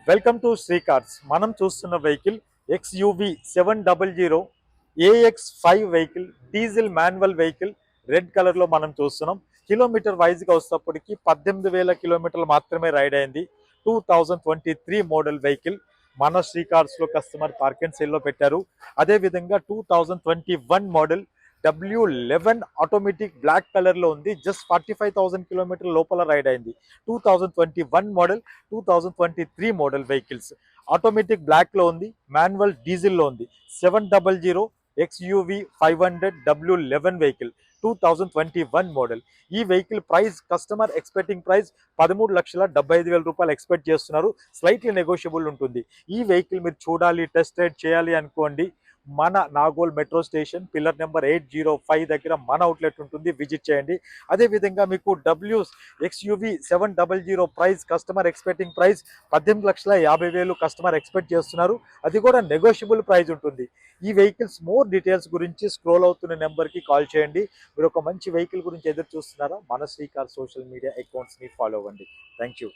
Welcome to శ్రీకార్స్. మనం చూస్తున్న vehicle XUV 700 AX5 vehicle, diesel manual vehicle, red colour లో మనం చూస్తున్నాం. కిలోమీటర్ వైజ్ గా వస్తప్పటికి 18,000 కిలోమీటర్లు మాత్రమే రైడ్ అయింది. 2023 మోడల్ వెహికల్ మన శ్రీకార్స్ లో కస్టమర్ పార్క్ అండ్ సేల్ లో పెట్టారు. అదే విధంగా 2021 model W11 automatic black colour లో ఉంది. జస్ట్ 45,000 కిలోమీటర్ లోపల రైడ్ అయింది. 2021 model, 2023 model vehicles. Automatic block లో ఉంది, మాన్యువల్ డీజిల్ లో ఉంది. 700 XUV 500 W11 వెహికల్, 2021 మోడల్. ఈ vehicle price customer expecting price 13,75,000 రూపాయలు ఎక్స్పెక్ట్ చేస్తున్నారు. స్లైట్లీ నెగోషియబుల్ ఉంటుంది. ఈ వెహికల్ మీరు చూడాలి, టెస్ట్ రైడ్ చేయాలి అనుకోండి, మన Nagole metro station pillar number 805 దగ్గర మన అవుట్లెట్ ఉంటుంది, విజిట్ చేయండి. అదేవిధంగా మీకు XUV 700 price customer expecting price 18,50,000 customer expect చేస్తున్నారు. అది కూడా నెగోషియబుల్ ప్రైస్ ఉంటుంది. ఈ వెహికల్స్ మోర్ డీటెయిల్స్ గురించి స్క్రోల్ అవుతున్న నెంబర్కి కాల్ చేయండి. మీరు ఒక మంచి వెహికల్ గురించి ఎదురు చూస్తున్నారా? మన శ్రీకార్ సోషల్ మీడియా అకౌంట్స్ని ఫాలో అవ్వండి. Thank you.